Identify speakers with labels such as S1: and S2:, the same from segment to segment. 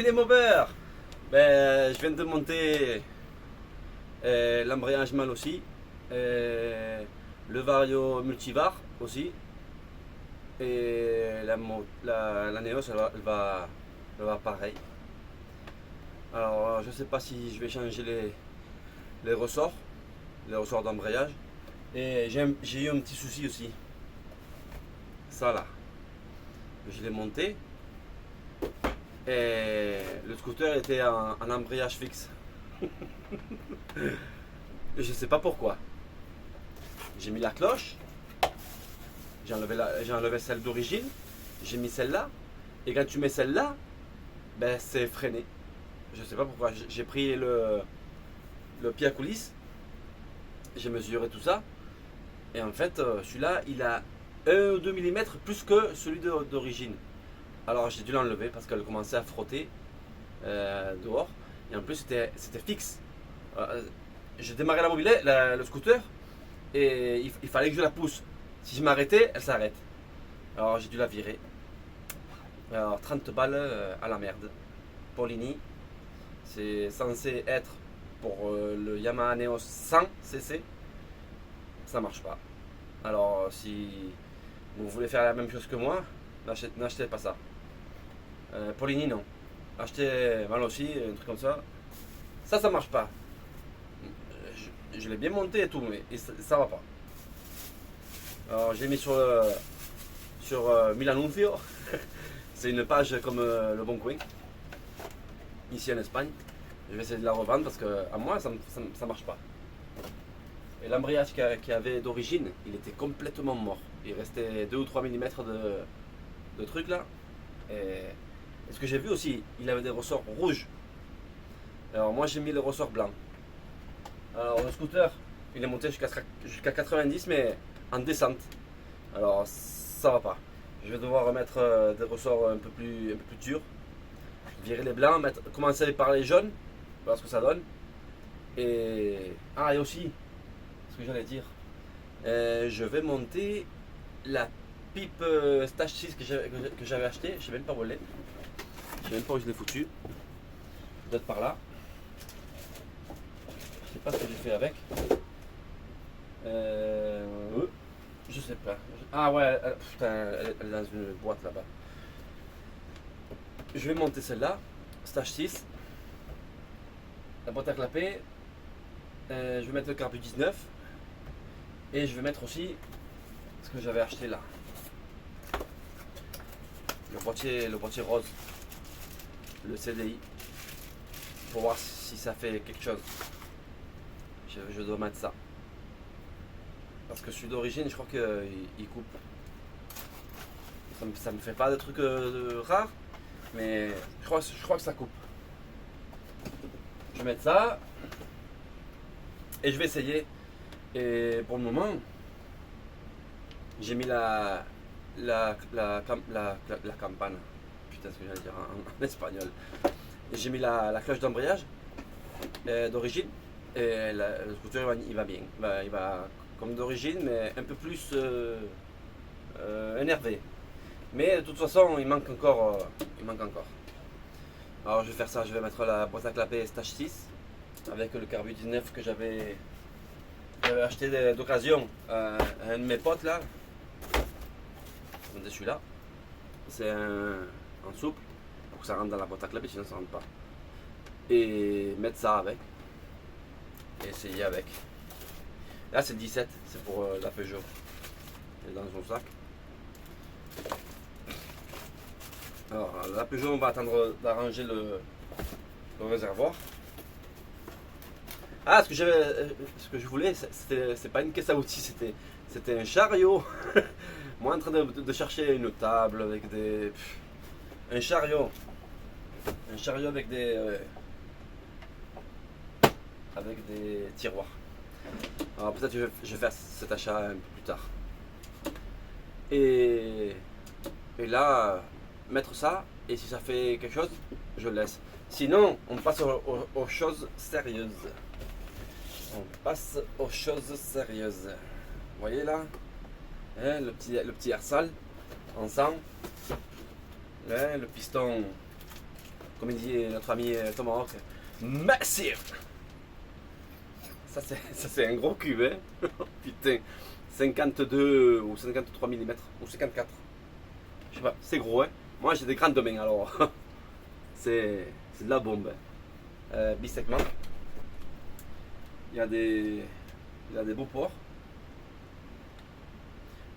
S1: les movers. Ben, je viens de monter l'embrayage mal aussi, le vario multivar aussi, et la Neos elle va pareil. Alors je sais pas si je vais changer les ressorts, d'embrayage. Et j'ai eu un petit souci aussi. Ça là, je l'ai monté et le scooter était en embrayage fixe. Je sais pas pourquoi. J'ai mis la cloche, j'ai enlevé celle d'origine, j'ai mis celle-là, et quand tu mets celle-là, ben c'est freiné. Je sais pas pourquoi. J'ai pris le pied à coulisse, j'ai mesuré tout ça, et en fait celui-là il a 1 ou 2 mm plus que celui d'origine. Alors j'ai dû l'enlever parce qu'elle commençait à frotter dehors, et en plus c'était fixe. J'ai démarré la mobilette, le scooter, et il fallait que je la pousse. Si je m'arrêtais, elle s'arrête. Alors j'ai dû la virer. Alors 30 balles à la merde. Polini, c'est censé être pour le Yamaha Neos 100cc. Ça marche pas. Alors si vous voulez faire la même chose que moi, n'achetez pas ça. Polini non. Achetez mal aussi, un truc comme ça. Ça marche pas. Je l'ai bien monté et tout, mais ça va pas. Alors j'ai mis sur Milanuncio. C'est une page comme Le Bon Coin, ici en Espagne. Je vais essayer de la revendre parce que à moi ça marche pas. Et l'embrayage qu'il y avait d'origine, il était complètement mort. Il restait 2 ou 3 mm de trucs là. Et ce que j'ai vu aussi, il avait des ressorts rouges. Alors moi j'ai mis les ressorts blancs. Alors le scooter, il est monté jusqu'à 90 mais en descente. Alors ça va pas. Je vais devoir remettre des ressorts un peu plus durs. Virer les blancs, commencer par les jaunes, voir ce que ça donne. Et aussi, ce que j'allais dire, je vais monter la pipe Stage 6 que j'avais acheté. Je sais même pas où elle est. Je sais même pas où je l'ai foutu. Peut-être par là. Je sais pas ce que j'ai fait avec. Je sais pas. Ah ouais, putain, elle est dans une boîte là-bas. Je vais monter celle-là, Stage 6. La boîte à clapper. Je vais mettre le carbu 19. Et je vais mettre aussi ce que j'avais acheté là. Le boîtier rose. Le CDI. Pour voir si ça fait quelque chose. Je dois mettre ça. Parce que celui d'origine, je crois qu'il coupe. Ça me fait pas de trucs rares, mais je crois que ça coupe. Je vais mettre ça et je vais essayer. Et pour le moment, j'ai mis la campane. Putain, ce que j'allais dire en espagnol. J'ai mis la cloche d'embrayage d'origine. Et le scooter il va bien. Il va comme d'origine, mais un peu plus énervé. Mais de toute façon, il manque encore. Alors je vais faire ça, je vais mettre la boîte à clapper Stage 6 avec le carbu 19 que j'avais acheté d'occasion à un de mes potes là. C'est celui-là. C'est en souple pour que ça rentre dans la boîte à clapper, sinon ça rentre pas. Et mettre ça avec. Et essayer avec. Là c'est 17, c'est pour la Peugeot. Elle est dans son sac. Alors la Peugeot, on va attendre d'arranger le réservoir. Ce que je voulais, c'est pas une caisse à outils, c'était un chariot. Moi en train de chercher une table avec un chariot avec des tiroirs. Alors peut-être que je vais faire cet achat un peu plus tard. Et là, mettre ça, et si ça fait quelque chose, je le laisse. Sinon, on passe aux choses sérieuses. Vous voyez là, le petit air sale, ensemble. Le piston comme il dit notre ami Tomahawk, massive. Ça c'est un gros cube, hein. Putain, 52 ou 53 mm ou 54. Je sais pas, c'est gros, hein. Moi j'ai des grandes mains alors. c'est de la bombe. Bisegment. Il y a des beaux ports.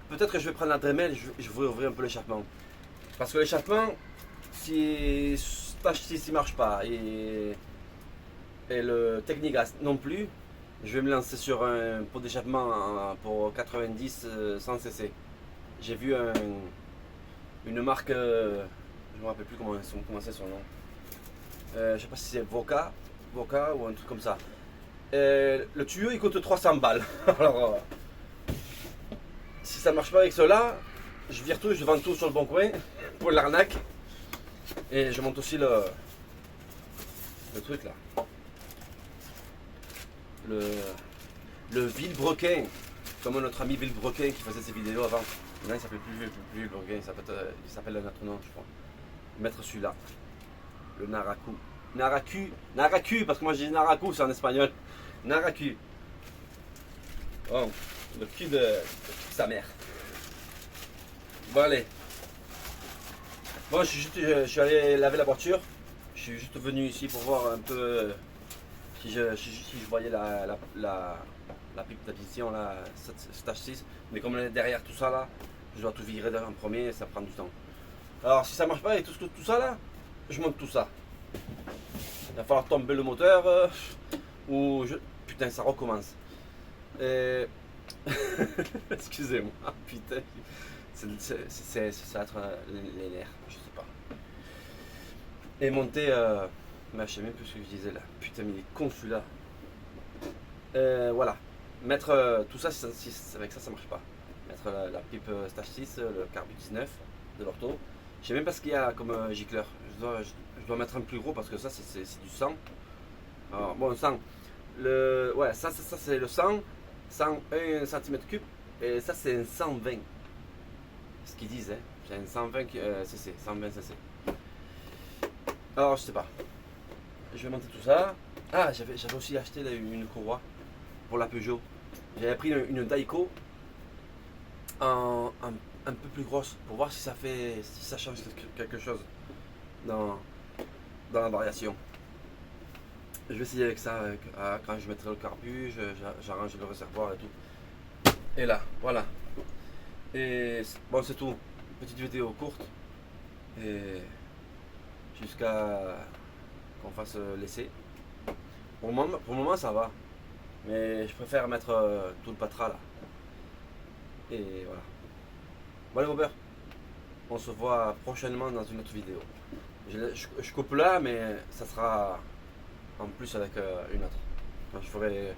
S1: Peut-être que je vais prendre la Dremel, je vais ouvrir un peu l'échappement. Parce que l'échappement, si Stache 6 il marche pas et le Technigas non plus, je vais me lancer sur un pot d'échappement pour 90 100 cc. J'ai vu une marque, je ne me rappelle plus comment c'est son nom. Je sais pas si c'est Voca ou un truc comme ça. Le tuyau il coûte 300 balles. Alors, si ça ne marche pas avec cela, je vire tout, je vends tout sur le bon coin pour l'arnaque. Et je monte aussi le truc là. Le Villebrequin, comme notre ami Villebrequin qui faisait ses vidéos avant. Maintenant il s'appelle plus Villebrequin, il s'appelle un autre nom je crois. Mettre celui-là. Le Naraku. Naraku, parce que moi je dis Naraku, c'est en espagnol. Naraku. Oh, le cul de sa mère. Bon allez. Bon, je suis allé laver la voiture. Je suis juste venu ici pour voir un peu si je voyais la pipe d'addition, la Stache 6. Mais comme elle est derrière tout ça là, je dois tout virer en premier et ça prend du temps. Alors si ça marche pas et tout ça là, je monte tout ça. Il va falloir tomber le moteur putain, ça recommence. Excusez-moi, putain. Ça va être les nerfs, je sais pas. Et monter, mais je sais même plus ce que je disais là. Putain, mais il est con celui-là. Voilà. Mettre tout ça, avec ça marche pas. Mettre la pipe Stache 6, le Carbu 19 de l'ortho. Je sais même pas ce qu'il y a comme gicleur. Je dois mettre un plus gros parce que ça c'est du 100. Alors, bon, 100. Ouais, ça c'est le 100 cm3 et ça c'est un 120. Ce qu'ils disent, hein. C'est un 120 cc, 120 cc. Alors je sais pas. Je vais monter tout ça. Ah, j'avais aussi acheté une courroie pour la Peugeot. J'avais pris une Daiko un peu plus grosse pour voir si ça change quelque chose dans la variation. Je vais essayer avec ça quand je mettrai le carbu, j'arrange le réservoir et tout. Et là, voilà. Et bon, c'est tout. Petite vidéo courte. Et jusqu'à qu'on fasse l'essai. Pour le moment, ça va. Mais je préfère mettre tout le patra là. Et voilà. Bon allez, Robert. On se voit prochainement dans une autre vidéo. Je coupe là, mais ça sera en plus avec une autre. Quand je ferai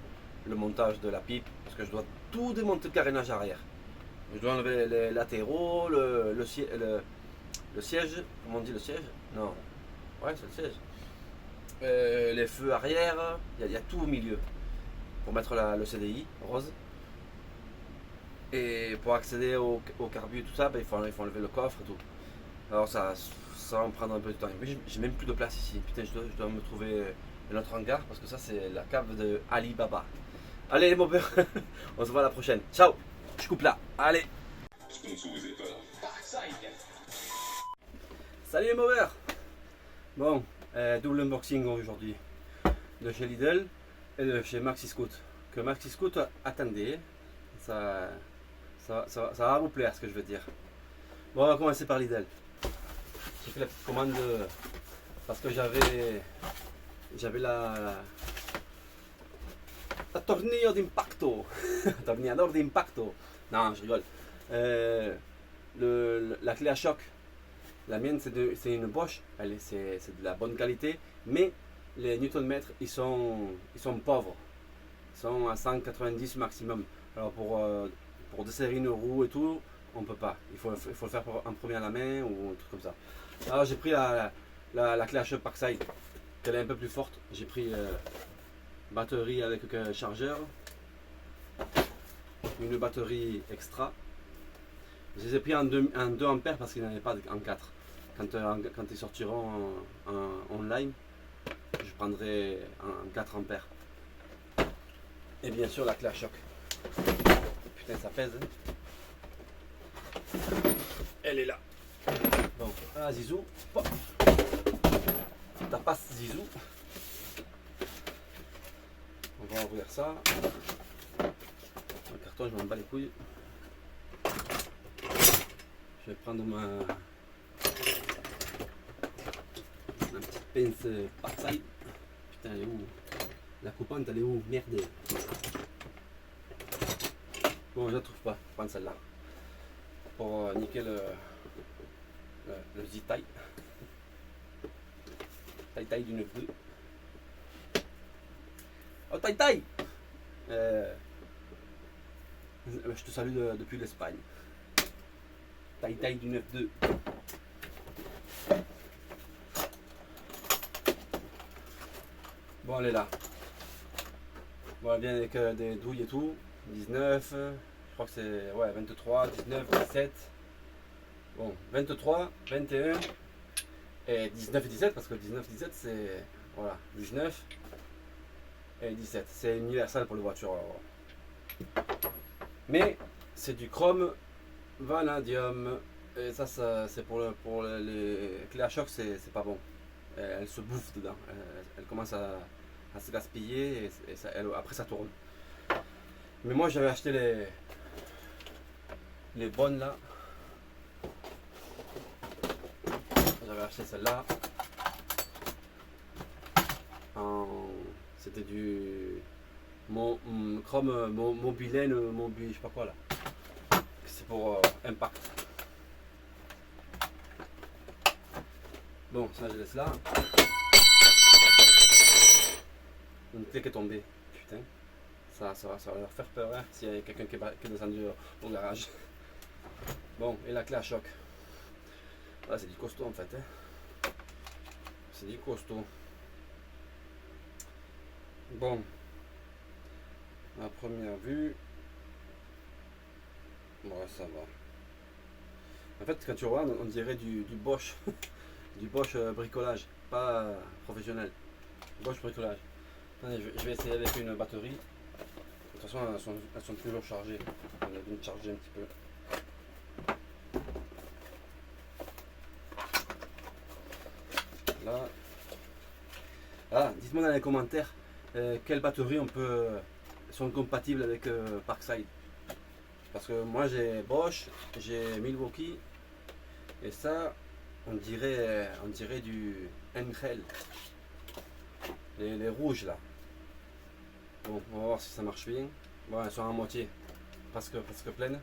S1: le montage de la pipe, parce que je dois tout démonter le carénage arrière. Je dois enlever les latéraux, le siège. Comment on dit le siège? Non. Ouais, c'est le siège. Les feux arrière, il y a tout au milieu. Pour mettre le CDI rose. Et pour accéder au carbu et tout ça, il faut enlever le coffre et tout. Alors ça va me prendre un peu de temps. Mais j'ai même plus de place ici. Putain, je dois me trouver un autre hangar parce que ça c'est la cave de Alibaba. Allez les mobeurs, on se voit à la prochaine. Ciao, je coupe là. Allez. Salut les mobeurs. Bon, double unboxing aujourd'hui de chez Lidl et de chez Maxi Scoot. Que Maxi Scoot, attendez, ça va vous plaire ce que je veux dire. Bon, on va commencer par Lidl. J'ai fait la petite commande parce que j'avais la tornillo d'impacto. Tornillador d'impacto. Non, je rigole. La clé à choc. La mienne c'est une Bosch. C'est de la bonne qualité, mais les newton-mètres ils sont pauvres. Ils sont à 190 maximum. Alors pour desserrer une roue et tout, on peut pas. Il faut le faire en premier à la main ou un truc comme ça. Alors j'ai pris la clé à choc Parkside, qu'elle est un peu plus forte. J'ai pris batterie avec chargeur, une batterie extra. Je les ai pris en 2 ampères parce qu'il n'y en avait pas en 4. quand ils sortiront en live, je prendrai un 4 ampères. Et bien sûr la clé à choc. Putain, ça pèse. Hein. Elle est là. Bon, ah Zizou. Oh. Ta passe Zizou. On va ouvrir ça. Le carton, je m'en bats les couilles. Je vais prendre ma petite pince Parkside. Putain, elle est où? La coupante, elle est où? Merde. Bon, je la trouve pas. Je vais prendre celle-là. Pour niquer le Z-Tie. Taille du 9-2. Oh, taille! Je te salue depuis l'Espagne. Taille du 9-2. Bon, elle est là. Bon, elle vient avec des douilles et tout. 19, je crois que c'est 23, 19, 17. Bon, 23, 21 et 19 et 17 parce que 19 et 17 c'est. Voilà, 19 et 17. C'est universel pour les voitures. Mais c'est du chrome vanadium. Et ça c'est pour les clés à choc, c'est pas bon. Elle se bouffe dedans. Elle commence à se gaspiller et après ça tourne. Mais moi j'avais acheté les bonnes là. J'avais acheté celle-là. C'était du chrome mobilène, je sais pas quoi là. C'est pour impact. Bon, ça je laisse là. Une clé qui est tombée. Putain. Ça va leur faire peur hein, s'il y a quelqu'un qui est descendu au garage. Bon, et la clé à choc. Là, c'est du costaud en fait. Hein. C'est du costaud. Bon. À première vue. Ouais, ça va. En fait, quand tu regardes, on dirait du Bosch. Du Bosch bricolage. Pas professionnel. Bosch bricolage. Attendez, je vais essayer avec une batterie. De toute façon, elles sont toujours chargées. On a dû charger un petit peu. Là. Ah, dites-moi dans les commentaires quelles batteries sont compatibles avec Parkside. Parce que moi j'ai Bosch, j'ai Milwaukee et ça on dirait du Henkel. Les rouges là. Bon, on va voir si ça marche bien. Bon, elles sont à moitié, presque pleines.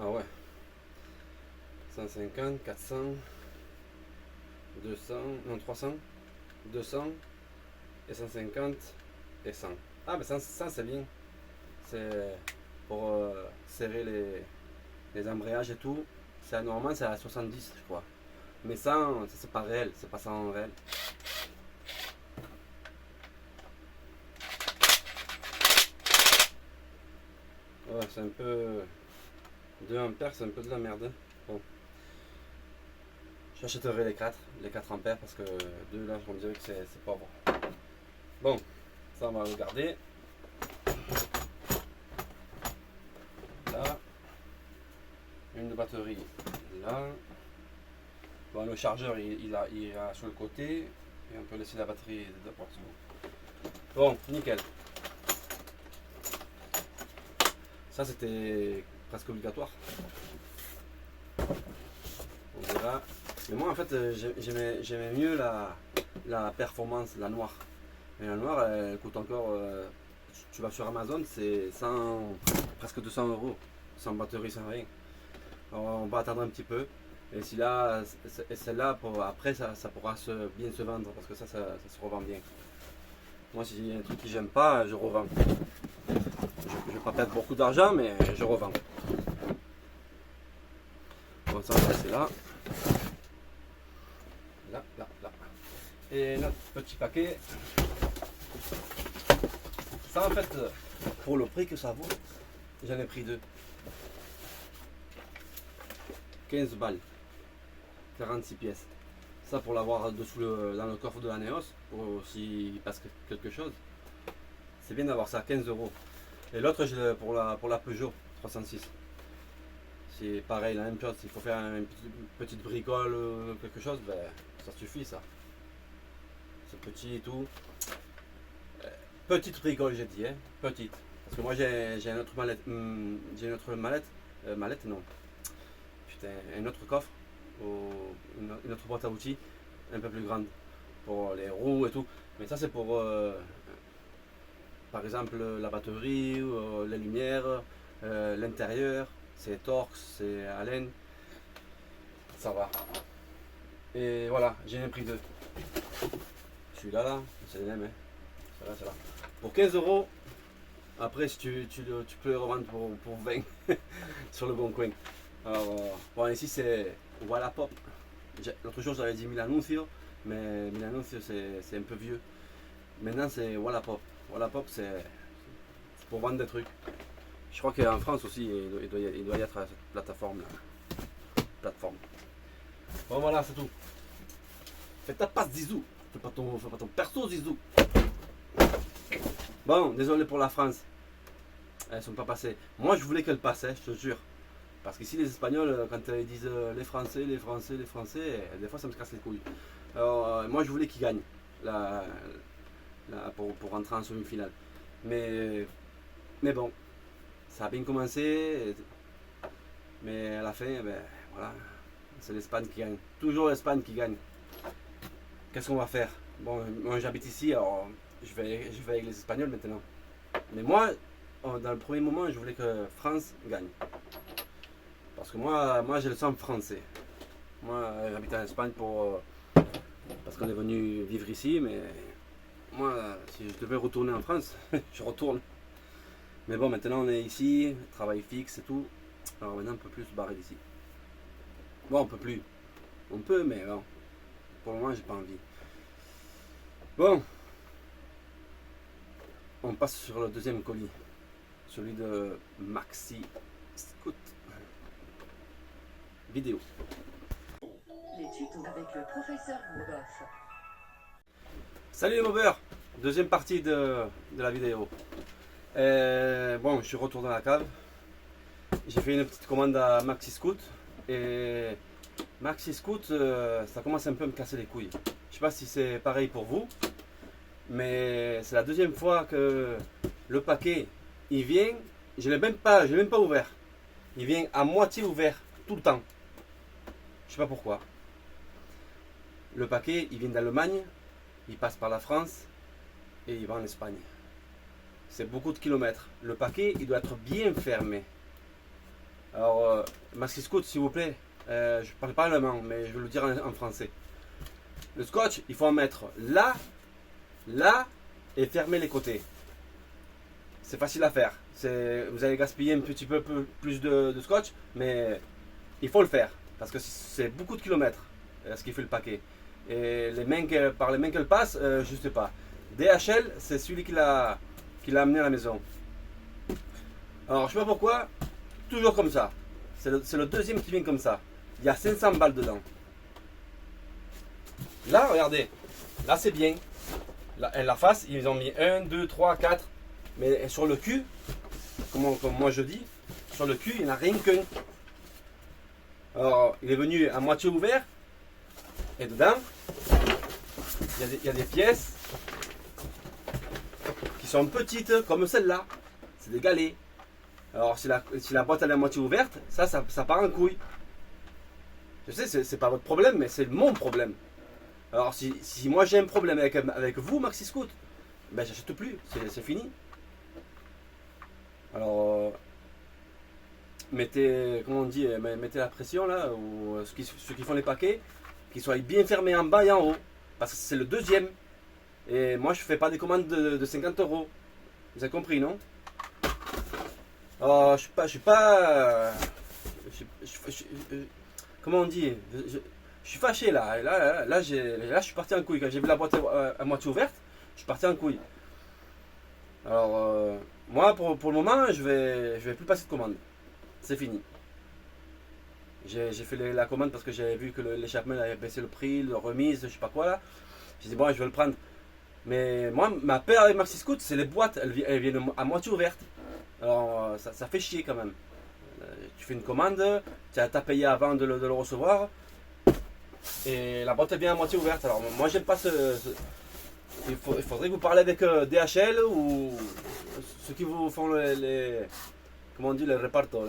S1: Ah ouais. 150, 400, 200, non 300, 200 et 150 et 100. Ah mais ça c'est bien. C'est pour serrer les embrayages et tout. Normalement c'est à 70 je crois. Mais ça c'est pas réel, c'est pas ça en réel. Ouais, c'est un peu 2 ampères, c'est un peu de la merde. Bon. J'achèterai les 4 ampères parce que 2 là je me dirais que c'est pas bon. Bon, ça on va le garder. Là, une batterie là. Bon, le chargeur il a sur le côté et on peut laisser la batterie de partout. Bon, nickel. Ça c'était presque obligatoire. On verra. Mais moi en fait j'aimais mieux la performance, la noire. Mais la noire elle coûte encore. Tu vas sur Amazon, c'est presque 200 €. Sans batterie, sans rien. Alors, on va attendre un petit peu. Et si là, celle-là, après ça pourra bien se vendre parce que ça se revend bien. Moi si y a un truc que j'aime pas, je revends. Je vais pas perdre beaucoup d'argent mais je revends. Bon, ça on va laisser là. Là. Et notre petit paquet. Ça en fait, pour le prix que ça vaut, J'en ai pris deux. 15 balles. 46 pièces. Ça pour l'avoir dessous dans le coffre de la Neos, pour s'il passe quelque chose. C'est bien d'avoir ça, 15 euros. Et l'autre pour la Peugeot 306. C'est pareil, la même chose. S'il faut faire une petite bricole ou quelque chose, ben, ça suffit ça. C'est petit et tout. Petite bricole j'ai dit, hein. Petite. Parce que moi j'ai une autre mallette. J'ai une autre mallette. Mallette non. Putain, un autre coffre. Une autre boîte à outils. Un peu plus grande. Pour les roues et tout. Mais ça c'est pour par exemple la batterie, les lumières, l'intérieur. C'est Torx, c'est Allen. Ça va. Et voilà, j'en ai pris deux. Celui-là, là, c'est le même. Hein. C'est là. Pour 15 euros. Après, si tu peux le revendre pour 20 sur le bon coin. Alors, bon, ici c'est Wallapop. L'autre jour j'avais dit Milanuncio, mais Milanuncio c'est un peu vieux. Maintenant c'est Wallapop. Wallapop c'est pour vendre des trucs. Je crois qu'en France aussi il doit y être cette plateforme là. Bon voilà, c'est tout. Fais ta passe Zizou. Fais pas ton perso Zizou. Bon, désolé pour la France. Elles sont pas passées. Moi je voulais qu'elles passent, hein, je te jure. Parce qu'ici les Espagnols, quand ils disent les Français, des fois ça me casse les couilles. Alors moi je voulais qu'ils gagnent pour rentrer en semi-finale. Mais bon, ça a bien commencé. Mais à la fin, ben, voilà, c'est l'Espagne qui gagne. Toujours l'Espagne qui gagne. Qu'est-ce qu'on va faire? Bon, moi j'habite ici, alors je vais avec les Espagnols maintenant. Mais moi, dans le premier moment, je voulais que France gagne. Parce que moi j'ai le sang français. Moi, j'habite en Espagne parce qu'on est venu vivre ici, mais moi, si je devais retourner en France, je retourne. Mais bon, maintenant on est ici, travail fixe et tout. Alors maintenant on peut plus se barrer d'ici. Bon, on peut plus. On peut, mais bon, pour le moment, j'ai pas envie. Bon, on passe sur le deuxième colis, celui de Maxi Scout. Vidéo.
S2: Les tutos avec le professeur Bourgoff.
S1: Salut les mobbers, deuxième partie de la vidéo. Bon, je suis retourné dans la cave. J'ai fait une petite commande à Maxi Scout. Et Maxi Scout, ça commence un peu à me casser les couilles. Je sais pas si c'est pareil pour vous, mais c'est la deuxième fois que le paquet, il vient, je l'ai même pas ouvert. Il vient à moitié ouvert, tout le temps. Je sais pas pourquoi. Le paquet, il vient d'Allemagne, il passe par la France et il va en Espagne. C'est beaucoup de kilomètres. Le paquet, il doit être bien fermé. Alors, Maxi Scout, s'il vous plaît, je parle pas allemand, mais je vais le dire en français. Le scotch, il faut en mettre là, là et fermer les côtés. C'est facile à faire. Vous allez gaspiller un petit peu plus de scotch, mais il faut le faire. Parce que c'est beaucoup de kilomètres ce qui fait le paquet. Et par les mains qu'elle passe, je ne sais pas. DHL, c'est celui qui l'a amené à la maison. Alors, je ne sais pas pourquoi, toujours comme ça. C'est le deuxième qui vient comme ça. Il y a 500 balles dedans. Là, regardez. Là, c'est bien. La face, ils ont mis 1, 2, 3, 4. Mais sur le cul, comme moi je dis, sur le cul, il n'y en a rien qu'un. Alors, il est venu à moitié ouvert. Et dedans, il y a des pièces qui sont petites, comme celle-là. C'est des galets. Alors, si la boîte elle est à moitié ouverte, ça part en couille. Je sais, c'est pas votre problème, mais c'est mon problème. Alors, si moi j'ai un problème avec vous, Maxi Scout, ben j'achète plus. C'est fini. Alors, mettez la pression là, ou ceux qui font les paquets, qu'ils soient bien fermés en bas et en haut, parce que c'est le deuxième. Et moi je fais pas des commandes de 50 euros. Vous avez compris, non? Alors, comment on dit? Je suis fâché là. Là, je suis parti en couille. Quand j'ai vu la boîte à moitié ouverte, je suis parti en couille. Alors, Moi, pour le moment, je vais plus passer de commande. C'est fini. J'ai fait la commande parce que j'avais vu que l'échappement avait baissé le prix, le remise, je sais pas quoi là. J'ai dit bon, je vais le prendre. Mais moi, ma peur avec Maxi Scoot, c'est les boîtes, elles viennent à moitié ouvertes. Alors ça fait chier quand même. Tu fais une commande, tu as payé avant de le recevoir, et la boîte elle vient à moitié ouverte. Alors moi j'aime pas il faudrait que vous parlez avec DHL ou ceux qui vous font comment on dit, les répartos.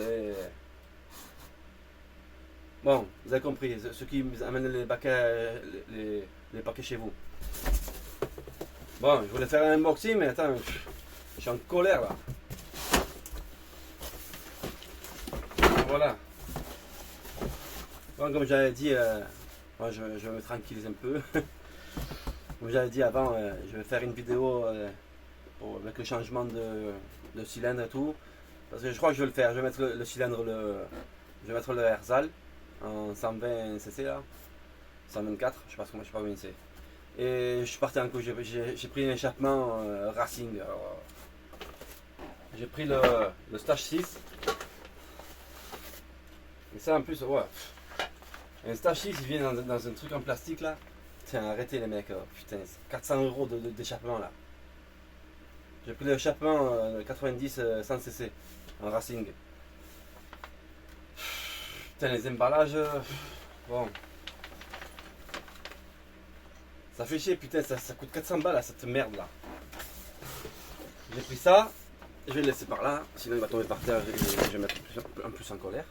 S1: Bon, vous avez compris, ceux qui amènent les paquets chez vous. Bon, je voulais faire un unboxing, mais attends, je suis en colère là. Voilà. Bon, comme j'avais dit, moi, je vais me tranquilliser un peu. Comme j'avais dit avant, je vais faire une vidéo avec le changement de cylindre et tout. Parce que je crois que je vais le faire. Je vais mettre le cylindre, je vais mettre le Erzal en 120 cc là. 124, je sais pas combien c'est. Et je suis parti en coup, j'ai pris un échappement Racing. J'ai pris le Stage 6. Et ça en plus, ouais. Un Stage 6, il vient dans un truc en plastique là. Tiens, arrêtez les mecs, putain, 400 € d'échappement là. J'ai pris l'échappement 90 100 cc en Racing. Putain, les emballages, bon. Ça fait chier, putain, ça coûte 400 balles là, cette merde là. J'ai pris ça, je vais le laisser par là, sinon il va tomber par terre et je vais mettre un plus en colère.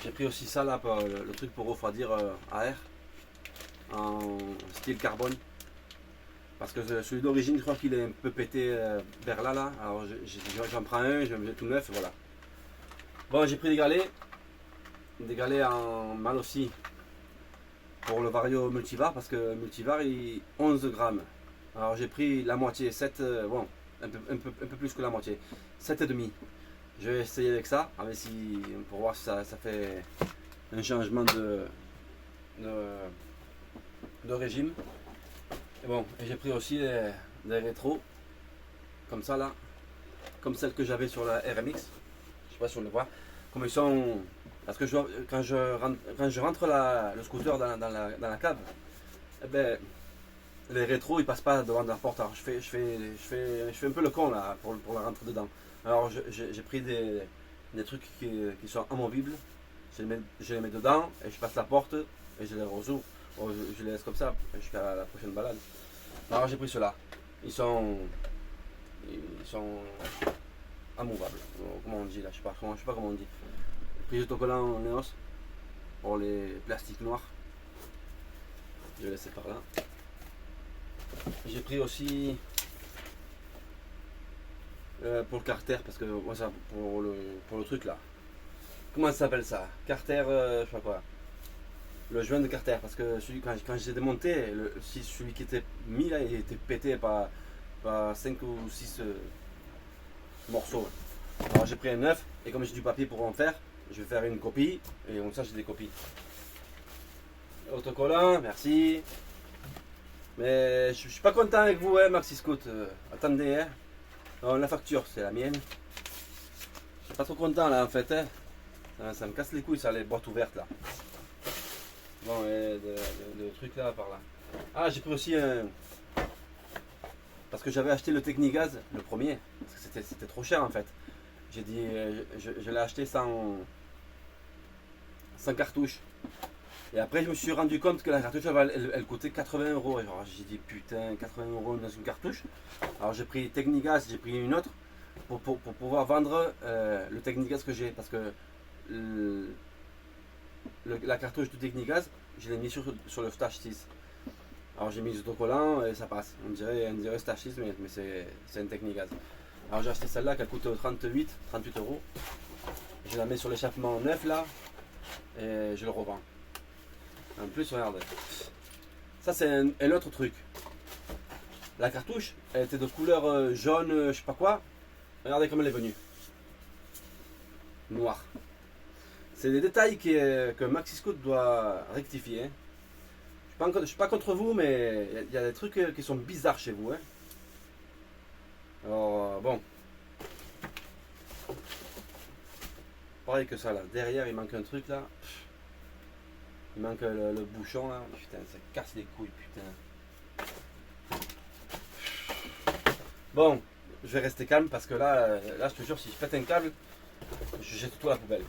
S1: J'ai pris aussi ça là, pour le truc pour refroidir à air en style carbone. Parce que celui d'origine, je crois qu'il est un peu pété vers là. Alors j'en prends un, je vais mettre tout neuf, et voilà. Bon, j'ai pris des galets en mal aussi pour le Vario Multivar, parce que Multivar il 11 grammes. Alors j'ai pris la moitié, 7, bon, un peu plus que la moitié, 7,5. Je vais essayer avec ça, pour voir si ça fait un changement de régime. Et bon, et j'ai pris aussi des rétros, comme ça là, comme celles que j'avais sur la RMX. Je sais pas si on les voit, comme ils sont. Parce que quand je rentre le scooter dans la cave, eh ben, les rétros ils passent pas devant la porte. Alors je fais un peu le con là pour la rentrer dedans. Alors j'ai pris des trucs qui sont amovibles, je les mets dedans et je passe la porte et je les résoudre. Je les laisse comme ça jusqu'à la prochaine balade. Alors j'ai pris ceux-là. Ils sont immovables. Comment on dit là, je sais pas comment on dit. Prise autocollant en néos pour les plastiques noirs. Je vais laisser par là. J'ai pris aussi pour le carter, parce que moi ça pour le truc là. Comment ça s'appelle ça? Carter, je sais pas quoi. Le joint de carter, parce que quand j'ai démonté, celui qui était mis là, il était pété par 5 ou 6 morceaux. Alors j'ai pris un neuf, et comme j'ai du papier pour en faire, je vais faire une copie, et comme ça j'ai des copies. Autocollant, merci. Mais je suis pas content avec vous, hein, Maxi Scoot. Attendez, hein. Alors, la facture, c'est la mienne. Je suis pas trop content là en fait, hein. Ça me casse les couilles, ça, les boîtes ouvertes là. Bon, et le truc là par là. Ah, j'ai pris aussi un. Parce que j'avais acheté le Technigaz, le premier. Parce que c'était trop cher en fait. J'ai dit, je l'ai acheté sans cartouche. Et après, je me suis rendu compte que la cartouche elle coûtait 80 €. Et genre, j'ai dit putain, 80 € dans une cartouche. Alors j'ai pris Technigaz, j'ai pris une autre pour pouvoir vendre le Technigaz que j'ai. Parce que la cartouche du Technigaz, je l'ai mis sur le Stage 6. Alors j'ai mis les autocollants et ça passe. On dirait Stage 6, mais c'est un Technigaz. Alors j'ai acheté celle-là qui coûte 38 €. Je la mets sur l'échappement neuf là et je le revends. En plus, regardez. Ça, c'est un autre truc. La cartouche, elle était de couleur jaune, je sais pas quoi. Regardez comme elle est venue. Noire. C'est des détails que Maxi Scoot doit rectifier. Je suis pas contre vous, mais il y a des trucs qui sont bizarres chez vous. Hein. Alors bon. Pareil que ça là. Derrière il manque un truc là. Il manque le bouchon là. Putain, ça casse les couilles, putain. Bon, je vais rester calme parce que là je te jure, si je pète un câble, je jette tout à la poubelle.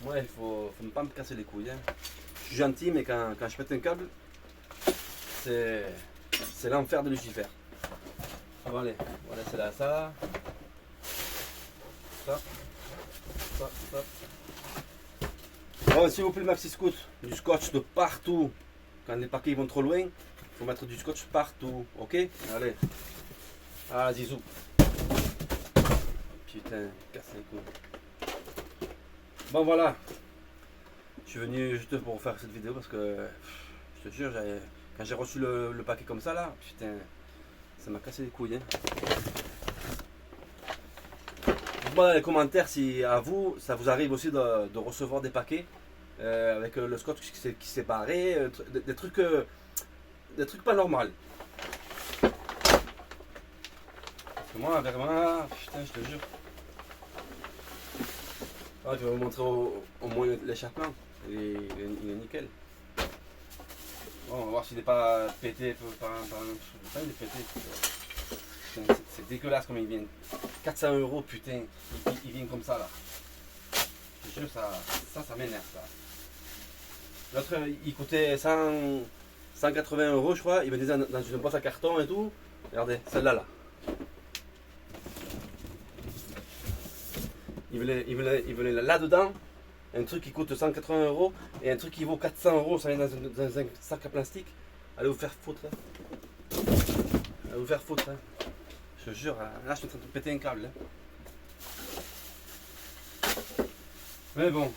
S1: Moi, il faut pas me casser les couilles. Hein. Je suis gentil, mais quand je pète un câble, c'est l'enfer de Lucifer. Bon, allez, voilà, c'est là, ça. Ça. Bon, s'il vous plaît, Maxi Scout, du scotch de partout. Quand les paquets vont trop loin, il faut mettre du scotch partout. Ok? Allez. Ah, zizou. Putain, casse les couilles. Bon, voilà. Je suis venu juste pour faire cette vidéo parce que je te jure, quand j'ai reçu le paquet comme ça là, putain, ça m'a cassé les couilles. Hein. Dites-moi dans les commentaires si à vous, ça vous arrive aussi de recevoir des paquets avec le scotch qui s'est barré, des trucs pas normaux. Parce que moi, vraiment, putain, je te jure. Ah, je vais vous montrer au moins l'échappement. Il est nickel. Bon, on va voir s'il n'est pas pété. Il est pété. C'est dégueulasse comme il vient. 400 €, putain. Il vient comme ça là. Je te jure, ça m'énerve ça. L'autre, il coûtait 180 €, je crois. Il venait dans une boîte à carton et tout. Regardez, celle-là là. Il venait là-dedans. Un truc qui coûte 180 € et un truc qui vaut 400 €, ça vient dans un sac à plastique. Allez vous faire foutre. Hein. Allez vous faire foutre. Hein. Je te jure, là je suis en train de péter un câble. Hein. Mais bon.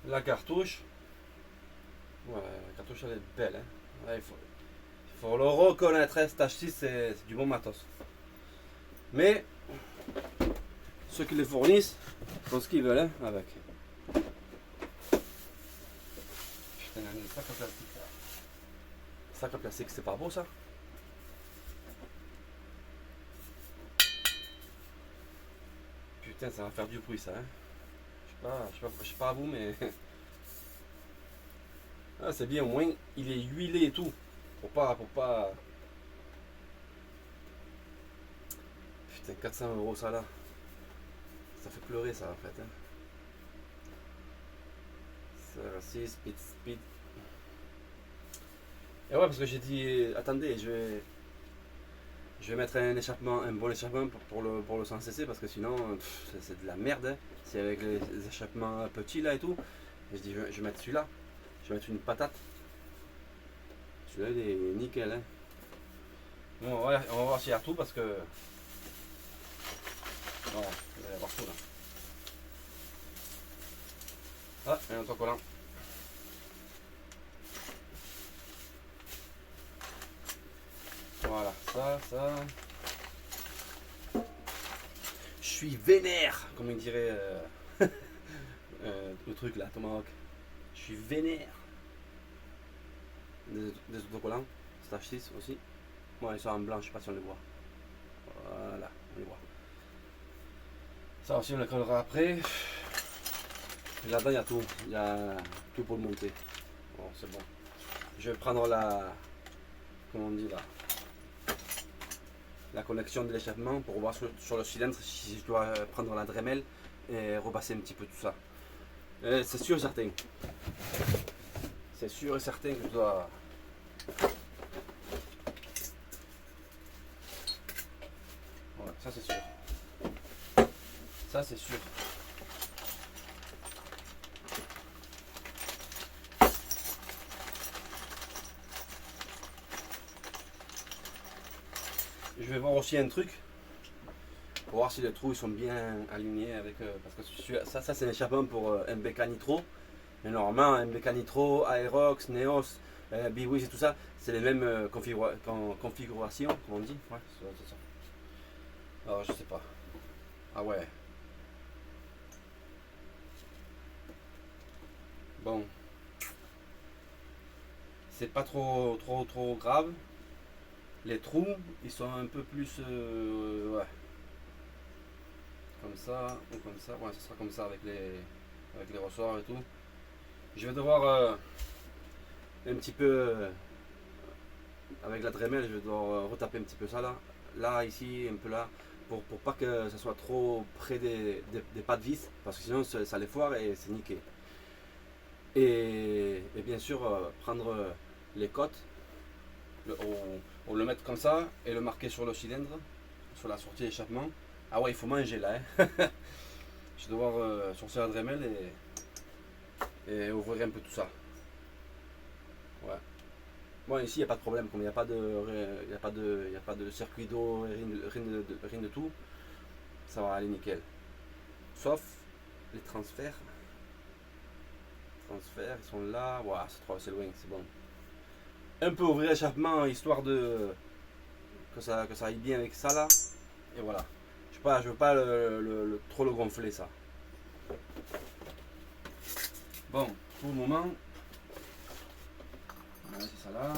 S1: La cartouche. Ouais, la cartouche elle est belle. Hein. Ouais, il faut le reconnaître, hein, cet H6 c'est du bon matos. Mais ceux qui les fournissent font ce qu'ils veulent hein, avec. Putain, un sac en plastique là. Sac en plastique, c'est pas beau ça? Putain, ça va faire du bruit ça. Hein. Je sais pas à vous, mais. Ah, c'est bien, au moins il est huilé et tout. Pour pas. Putain, 400 € ça là. Ça fait pleurer ça en fait. Hein. Ça, speed. Et ouais, parce que j'ai dit, attendez, je vais mettre un bon échappement pour le 100cc parce que sinon c'est de la merde. Hein. C'est avec les échappements petits là et tout. Et je dis, je vais mettre celui-là. Je vais mettre une patate. Celui-là il est nickel. Hein. Bon, on va voir s'il y a tout parce que. Bon, il va y avoir tout là. Ah, un autocollant. Voilà, ça. Je suis vénère, comme il dirait le truc là, Tomahawk. Je suis vénère. Des autocollants, Stage 6 aussi. Bon, ils sont en blanc, je sais pas si on les voit. Voilà, on les voit. Ça aussi, on les collera après. Là-dedans, il y a tout. Il y a tout pour le monter. Bon, c'est bon. Je vais prendre comment on dit là, la connexion de l'échappement pour voir sur le cylindre si je dois prendre la Dremel et repasser un petit peu tout ça. C'est sûr et certain. C'est sûr et certain que je dois. Voilà, ça c'est sûr. Ça c'est sûr. Je vais voir aussi un truc pour voir si les trous ils sont bien alignés avec parce que ça c'est un échappement pour MBK Nitro. Mais normalement MBK Nitro, Aerox, Neos, Biwiz et tout ça, c'est les mêmes configurations, comme on dit. Ouais, c'est ça. Alors je sais pas. Ah ouais. Bon, c'est pas trop grave. Les trous, ils sont un peu plus, ouais, comme ça ou comme ça. Ouais, ce sera comme ça avec les ressorts et tout. Je vais devoir un petit peu avec la Dremel, je vais devoir retaper un petit peu ça là ici, un peu là, pour pas que ça soit trop près des pas de vis, parce que sinon ça les foire et c'est niqué. Et bien sûr prendre les côtes, on le mettre comme ça et le marquer sur le cylindre, sur la sortie d'échappement. Ah ouais, il faut manger là, hein. Je vais devoir sortir la Dremel et ouvrir un peu tout ça. Ouais. Bon, ici il n'y a pas de problème, comme il n'y a pas de circuit d'eau, rien de tout, ça va aller nickel. Sauf les transferts. Ils sont là, wow, c'est loin, c'est bon. Un peu ouvrir l'échappement histoire de que ça aille bien avec ça là. Et voilà. Je veux pas trop le gonfler ça. Bon, pour le moment. C'est ça là,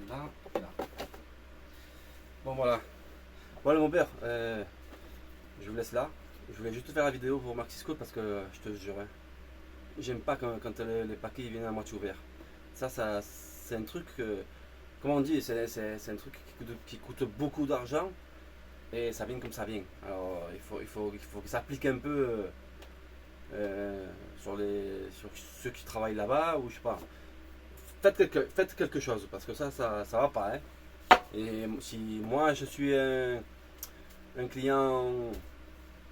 S1: là. Bon voilà. Voilà mon père, je vous laisse là. Je voulais juste faire la vidéo pour Maxiscope parce que je te jure, hein, j'aime pas quand les paquets viennent à moitié ouverts. Ça c'est un truc, comment on dit, c'est un truc qui coûte beaucoup d'argent et ça vient comme ça vient. Alors il faut que ça applique un peu sur ceux qui travaillent là-bas ou je sais pas. Faites quelque chose parce que ça va pas, hein. Et si moi je suis un client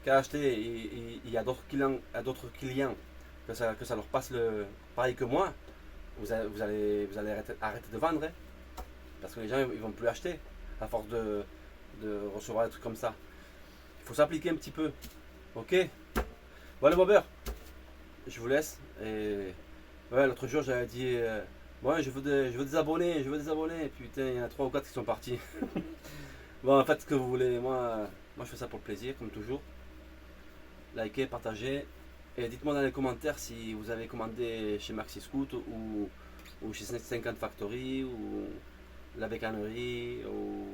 S1: qui a acheté et il y a d'autres clients que ça leur passe pareil que moi, vous allez arrêter de vendre, hein, parce que les gens ils vont plus acheter à force de recevoir des trucs comme ça. Il faut s'appliquer un petit peu, ok. Voilà mon beurre, je vous laisse. Et ouais, l'autre jour j'avais dit ouais, je veux des abonnés, et putain, il y en a 3 ou 4 qui sont partis. Bon, faites ce que vous voulez, moi je fais ça pour le plaisir, comme toujours. Likez, partagez, et dites-moi dans les commentaires si vous avez commandé chez Maxi Scoot ou chez 50 Factory, ou la bécannerie, ou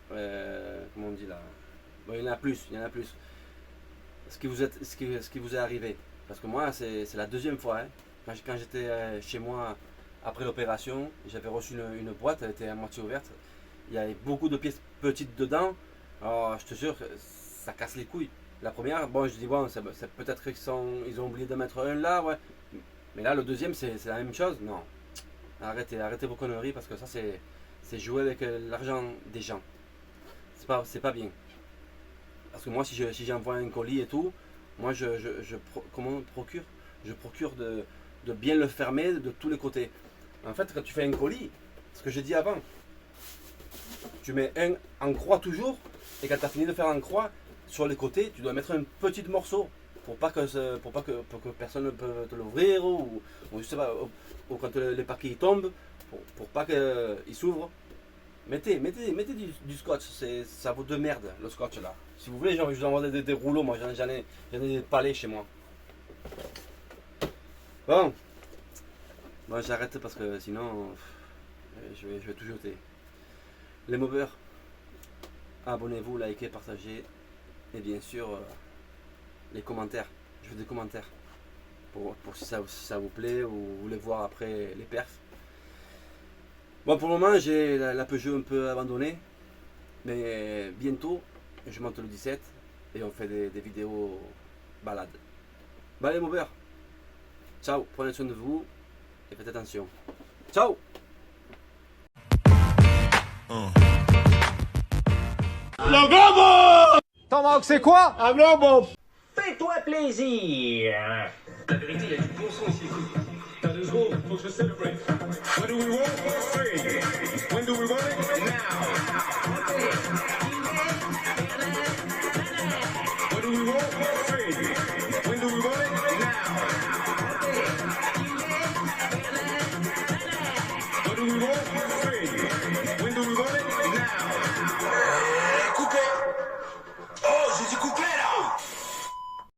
S1: comment on dit là. Bon, il y en a plus. Ce qui vous est arrivé. Parce que moi, c'est la deuxième fois, hein. Quand j'étais chez moi après l'opération, j'avais reçu une boîte, elle était à moitié ouverte. Il y avait beaucoup de pièces petites dedans. Alors je te jure, ça casse les couilles. La première, bon, je dis bon, c'est peut-être qu'ils ont oublié de mettre un là, ouais. Mais là, le deuxième, c'est la même chose. Non, arrêtez vos conneries parce que ça, c'est jouer avec l'argent des gens. C'est pas bien. Parce que moi, si j'envoie un colis et tout, moi, je procure de bien le fermer de tous les côtés. En fait, quand tu fais un colis, ce que j'ai dit avant, tu mets un en croix toujours, et quand tu as fini de faire en croix, sur les côtés, tu dois mettre un petit morceau pour que personne ne peut te l'ouvrir, ou je sais pas, ou quand les paquets tombent, pour pas qu'ils s'ouvrent. Mettez du scotch, ça vaut de merde le scotch là. Si vous voulez, je vous envoie des rouleaux, moi j'en ai des palets chez moi. Bon, moi j'arrête parce que sinon je vais tout jeter. Les mobbers, abonnez-vous, likez, partagez, et bien sûr les commentaires. Je veux des commentaires pour si ça vous plaît, ou vous voulez voir après les perfs. Bon, pour le moment j'ai la Peugeot un peu abandonnée, mais bientôt je monte le 17 et on fait des vidéos balades. Bon allez mobbers, ciao, prenez soin de vous et faites attention. Ciao.
S3: Le globo!
S4: Tomahawk, c'est quoi?
S3: Un globo!
S5: Fais-toi plaisir!
S6: La vérité, il y a du bon sens ici. T'as 2 secondes, faut que je celebrate. What do we want?